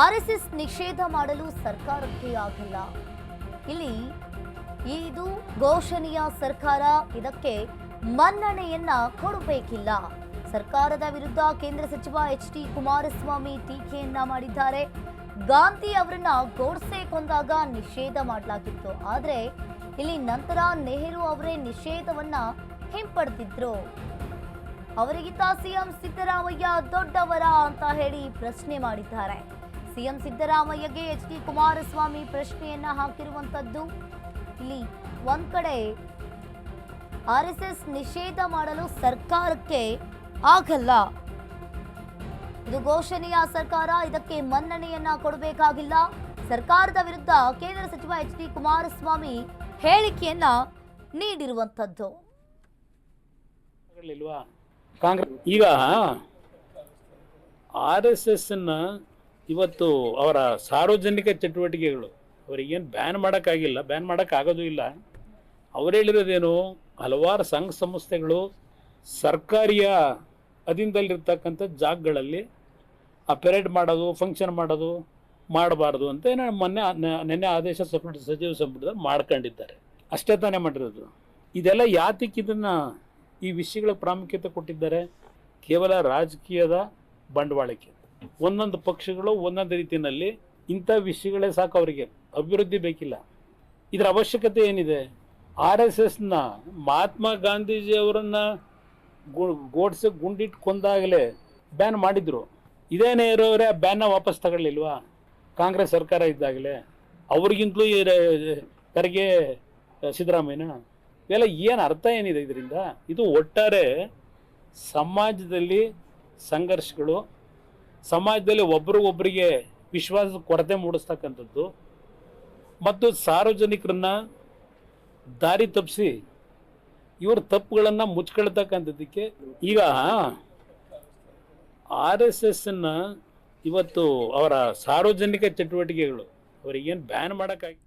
RSS ನಿಷೇಧ ಮಾಡಲು ಸರ್ಕಾರಕ್ಕೆ ಆಗಲ್ಲ. ಇಲ್ಲಿ ಇದು ಘೋಷಣೆಯ ಸರ್ಕಾರ, ಇದಕ್ಕೆ ಮನ್ನಣೆಯನ್ನ ಕೊಡಬೇಕಿಲ್ಲ. ಸರ್ಕಾರದ ವಿರುದ್ಧ ಕೇಂದ್ರ ಸಚಿವ ಎಚ್.ಡಿ. ಕುಮಾರಸ್ವಾಮಿ ಟೀಕೆಯನ್ನ ಮಾಡಿದ್ದಾರೆ. ಗಾಂಧಿ ಅವರನ್ನ ಗೋಡ್ಸೆ ಕೊಂದಾಗ ನಿಷೇಧ ಮಾಡಲಾಗಿತ್ತು, ಆದರೆ ಇಲ್ಲಿ ನಂತರ ನೆಹರು ಅವರೇ ನಿಷೇಧವನ್ನ ಹಿಂಪಡೆದಿದ್ರು. ಅವರಿಗಿಂತ ಸಿಎಂ ಸಿದ್ದರಾಮಯ್ಯ ದೊಡ್ಡವರ ಅಂತ ಹೇಳಿ ಪ್ರಶ್ನೆ ಮಾಡಿದ್ದಾರೆ. CM ಸಿದ್ದರಾಮಯ್ಯಗೆ H D. ಕುಮಾರಸ್ವಾಮಿ ಪ್ರಶ್ನೆಯನ್ನ ಹಾಕಿರುವಂತದ್ದು. ಇಲ್ಲಿ ಒಂದ್ ಕಡೆ ಆರ್ಎಸ್ಎಸ್ ನಿಷೇಧ ಮಾಡಲು ಸರ್ಕಾರಕ್ಕೆ ಆಗಲ್ಲ, ಇದು ಘೋಷಣೆಯ ಸರ್ಕಾರ, ಇದಕ್ಕೆ ಮನ್ನಣೆಯನ್ನ ಕೊಡಬೇಕಾಗಿಲ್ಲ. ಸರ್ಕಾರದ ವಿರುದ್ಧ ಕೇಂದ್ರ ಸಚಿವ ಎಚ್.ಡಿ. ಕುಮಾರಸ್ವಾಮಿ ಹೇಳಿಕೆಯನ್ನ ನೀಡಿರುವಂತದ್ದು. ಕಾಂಗ್ರೆಸ್ ಈಗ RSS ಇವತ್ತು ಅವರ ಸಾರ್ವಜನಿಕ ಚಟುವಟಿಕೆಗಳು ಅವರಿಗೇನು ಬ್ಯಾನ್ ಮಾಡೋಕ್ಕಾಗಿಲ್ಲ, ಬ್ಯಾನ್ ಮಾಡೋಕ್ಕಾಗೋದು ಇಲ್ಲ. ಅವ್ರು ಹೇಳಿರೋದೇನು, ಹಲವಾರು ಸಂಘ ಸಂಸ್ಥೆಗಳು ಸರ್ಕಾರಿಯ ಅಧೀನದಲ್ಲಿರ್ತಕ್ಕಂಥ ಜಾಗಗಳಲ್ಲಿ ಆ ಪೆರೇಡ್ ಮಾಡೋದು, ಫಂಕ್ಷನ್ ಮಾಡೋದು ಮಾಡಬಾರ್ದು ಅಂತ ನಿನ್ನೆ ಆದೇಶ ಸಚಿವ ಸಂಪುಟದಲ್ಲಿ ಮಾಡ್ಕೊಂಡಿದ್ದಾರೆ. ಅಷ್ಟೇ ತಾನೇ ಮಾಡಿರೋದು. ಇದೆಲ್ಲ ಯಾತಕ್ಕೆ ಇದನ್ನು ಈ ವಿಷಯಗಳ ಪ್ರಾಮುಖ್ಯತೆ ಕೊಟ್ಟಿದ್ದಾರೆ? ಕೇವಲ ರಾಜಕೀಯದ ಬಂಡವಾಳಕ್ಕೆ. ಒಂದೊಂದು ಪಕ್ಷಗಳು ಒಂದೊಂದು ರೀತಿಯಲ್ಲಿ ಇಂಥ ವಿಷಯಗಳೇ ಸಾಕು, ಅವರಿಗೆ ಅಭಿವೃದ್ಧಿ ಬೇಕಿಲ್ಲ. ಇದರ ಅವಶ್ಯಕತೆ ಏನಿದೆ? RSSನ ಮಹಾತ್ಮ ಗಾಂಧೀಜಿಯವರನ್ನ ಗೋಡ್ಸೆ ಗುಂಡಿಟ್ಟು ಕೊಂದಾಗಲೇ ಬ್ಯಾನ್ ಮಾಡಿದ್ರು. ಇದೇ ನೆಹರು ಅವರೇ ಆ ಬ್ಯಾನ್ನ ವಾಪಸ್ ತಗೊಳ್ಳಿಲ್ವಾ ಕಾಂಗ್ರೆಸ್ ಸರ್ಕಾರ ಇದ್ದಾಗಲೇ? ಅವ್ರಿಗಿಂತಲೂ ಕರೆಗೆ ಸಿದ್ದರಾಮಯ್ಯನ ಇವೆಲ್ಲ ಏನು ಅರ್ಥ ಏನಿದೆ ಇದರಿಂದ? ಇದು ಒಟ್ಟಾರೆ ಸಮಾಜದಲ್ಲಿ ಸಂಘರ್ಷಗಳು, ಸಮಾಜದಲ್ಲಿ ಒಬ್ರಿಗೊಬ್ಬರಿಗೆ ವಿಶ್ವಾಸದ ಕೊರತೆ ಮೂಡಿಸ್ತಕ್ಕಂಥದ್ದು ಮತ್ತು ಸಾರ್ವಜನಿಕರನ್ನ ದಾರಿ ತಪ್ಪಿಸಿ ಇವ್ರ ತಪ್ಪುಗಳನ್ನು ಮುಚ್ಕೊಳ್ತಕ್ಕಂಥದ್ದಕ್ಕೆ ಈಗ RSSನ ಇವತ್ತು ಅವರ ಸಾರ್ವಜನಿಕ ಚಟುವಟಿಕೆಗಳು ಅವರಿಗೇನು ಬ್ಯಾನ್ ಮಾಡೋಕ್ಕಾಗಿ